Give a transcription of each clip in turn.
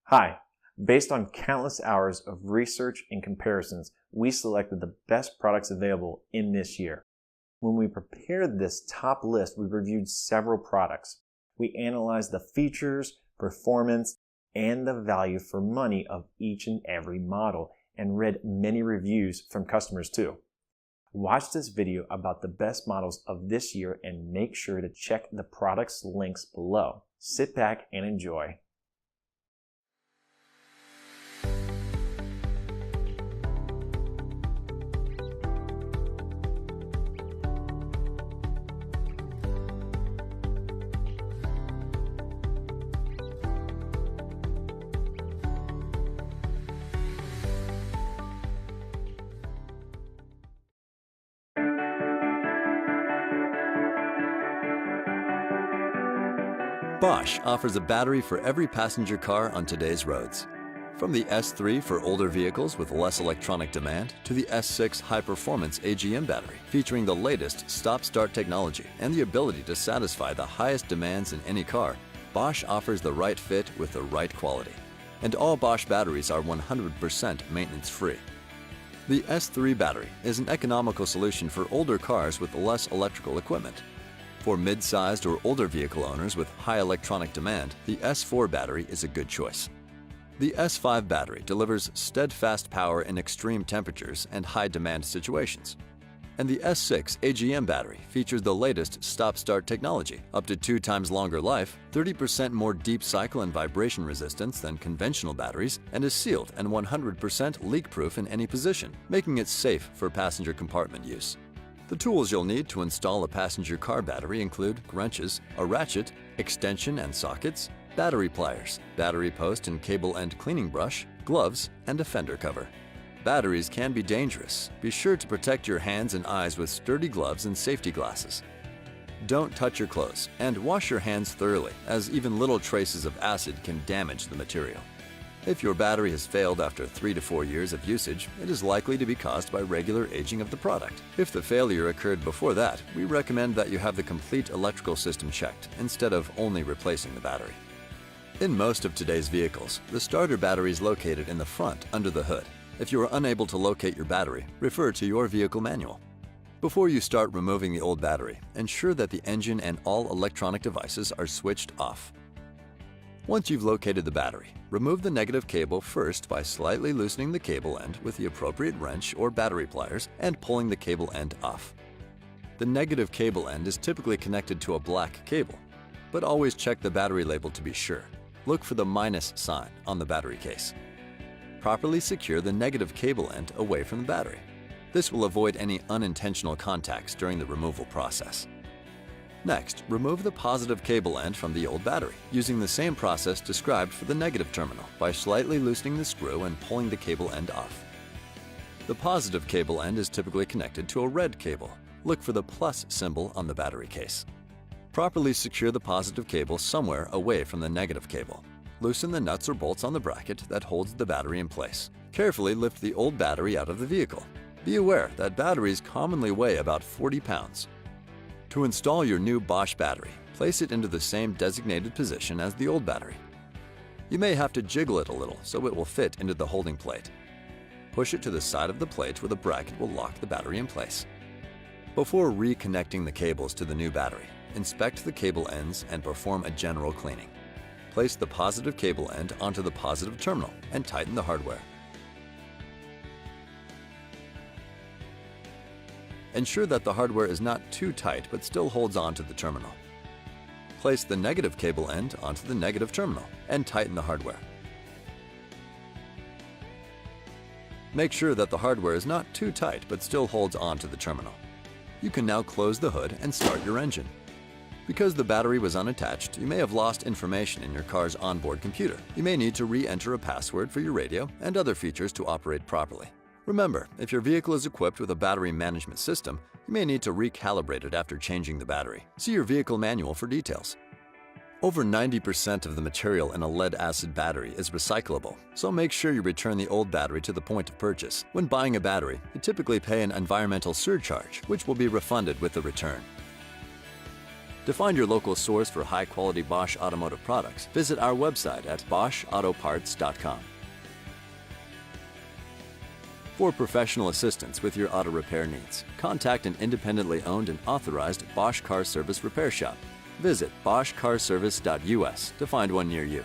Hi, based on countless hours of research and comparisons, we selected the best products available in this year. When we prepared this top list, we reviewed several products. We analyzed the features, performance, and the value for money of each and every model, and read many reviews from customers too. Watch this video about the best models of this year and make sure to check the products links below. Sit back and enjoy. Bosch offers a battery for every passenger car on today's roads. From the S3 for older vehicles with less electronic demand to the S6 high-performance AGM battery featuring the latest stop-start technology and the ability to satisfy the highest demands in any car, Bosch offers the right fit with the right quality. And all Bosch batteries are 100% maintenance-free. The S3 battery is an economical solution for older cars with less electrical equipment. For mid-sized or older vehicle owners with high electronic demand, the S4 battery is a good choice. The S5 battery delivers steadfast power in extreme temperatures and high-demand situations. And the S6 AGM battery features the latest stop-start technology, up to 2 times longer life, 30% more deep cycle and vibration resistance than conventional batteries, and is sealed and 100% leak-proof in any position, making it safe for passenger compartment use. The tools you'll need to install a passenger car battery include wrenches, a ratchet, extension and sockets, battery pliers, battery post and cable end cleaning brush, gloves, and a fender cover. Batteries can be dangerous. Be sure to protect your hands and eyes with sturdy gloves and safety glasses. Don't touch your clothes and wash your hands thoroughly, as even little traces of acid can damage the material. If your battery has failed after 3 to 4 years of usage, it is likely to be caused by regular aging of the product. If the failure occurred before that, we recommend that you have the complete electrical system checked instead of only replacing the battery. In most of today's vehicles, the starter battery is located in the front under the hood. If you are unable to locate your battery, refer to your vehicle manual. Before you start removing the old battery, ensure that the engine and all electronic devices are switched off. Once you've located the battery, remove the negative cable first by slightly loosening the cable end with the appropriate wrench or battery pliers and pulling the cable end off. The negative cable end is typically connected to a black cable, but always check the battery label to be sure. Look for the minus sign on the battery case. Properly secure the negative cable end away from the battery. This will avoid any unintentional contacts during the removal process. Next, remove the positive cable end from the old battery, using the same process described for the negative terminal by slightly loosening the screw and pulling the cable end off. The positive cable end is typically connected to a red cable. Look for the plus symbol on the battery case. Properly secure the positive cable somewhere away from the negative cable. Loosen the nuts or bolts on the bracket that holds the battery in place. Carefully lift the old battery out of the vehicle. Be aware that batteries commonly weigh about 40 pounds. To install your new Bosch battery, place it into the same designated position as the old battery. You may have to jiggle it a little so it will fit into the holding plate. Push it to the side of the plate where the bracket will lock the battery in place. Before reconnecting the cables to the new battery, inspect the cable ends and perform a general cleaning. Place the positive cable end onto the positive terminal and tighten the hardware. Ensure that the hardware is not too tight but still holds on to the terminal. Place the negative cable end onto the negative terminal and tighten the hardware. Make sure that the hardware is not too tight but still holds on to the terminal. You can now close the hood and start your engine. Because the battery was unattached, you may have lost information in your car's onboard computer. You may need to re-enter a password for your radio and other features to operate properly. Remember, if your vehicle is equipped with a battery management system, you may need to recalibrate it after changing the battery. See your vehicle manual for details. Over 90% of the material in a lead-acid battery is recyclable, so make sure you return the old battery to the point of purchase. When buying a battery, you typically pay an environmental surcharge, which will be refunded with the return. To find your local source for high-quality Bosch automotive products, visit our website at boschautoparts.com. For professional assistance with your auto repair needs, contact an independently owned and authorized Bosch Car Service repair shop. Visit boschcarservice.us to find one near you.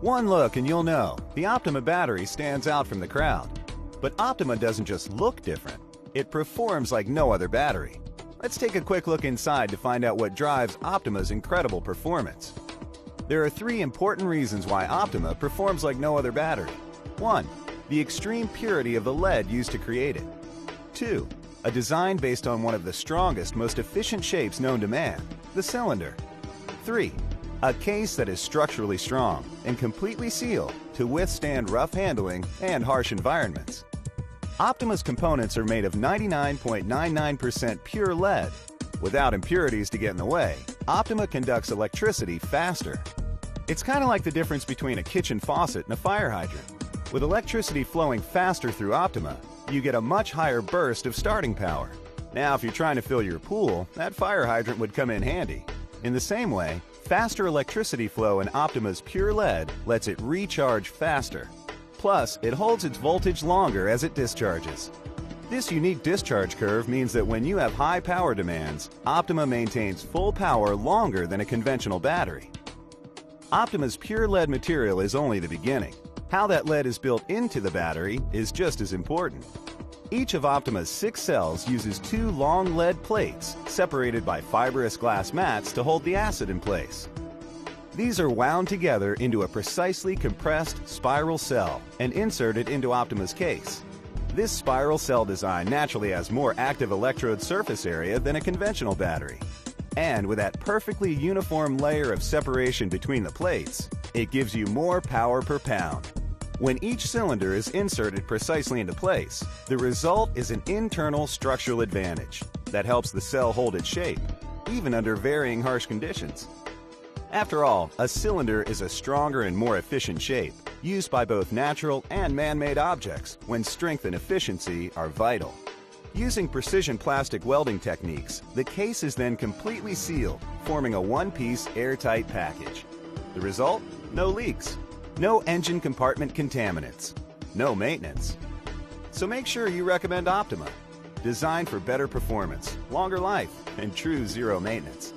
One look and you'll know, the Optima battery stands out from the crowd. But Optima doesn't just look different, it performs like no other battery. Let's take a quick look inside to find out what drives Optima's incredible performance. There are 3 important reasons why Optima performs like no other battery. 1. The extreme purity of the lead used to create it. 2. A design based on one of the strongest, most efficient shapes known to man, the cylinder. 3. A case that is structurally strong and completely sealed to withstand rough handling and harsh environments. Optima's components are made of 99.99% pure lead. Without impurities to get in the way, Optima conducts electricity faster. It's kind of like the difference between a kitchen faucet and a fire hydrant. With electricity flowing faster through Optima, you get a much higher burst of starting power. Now, if you're trying to fill your pool, that fire hydrant would come in handy. In the same way, faster electricity flow in Optima's pure lead lets it recharge faster. Plus, it holds its voltage longer as it discharges. This unique discharge curve means that when you have high power demands, Optima maintains full power longer than a conventional battery. Optima's pure lead material is only the beginning. How that lead is built into the battery is just as important. Each of Optima's 6 cells uses 2 long lead plates separated by fibrous glass mats to hold the acid in place. These are wound together into a precisely compressed spiral cell and inserted into Optima's case. This spiral cell design naturally has more active electrode surface area than a conventional battery. And with that perfectly uniform layer of separation between the plates, it gives you more power per pound. When each cylinder is inserted precisely into place, the result is an internal structural advantage that helps the cell hold its shape, even under varying harsh conditions. After all, a cylinder is a stronger and more efficient shape, used by both natural and man-made objects when strength and efficiency are vital. Using precision plastic welding techniques, the case is then completely sealed, forming a one-piece airtight package. The result? No leaks, no engine compartment contaminants, no maintenance. So make sure you recommend Optima, designed for better performance, longer life, and true zero maintenance.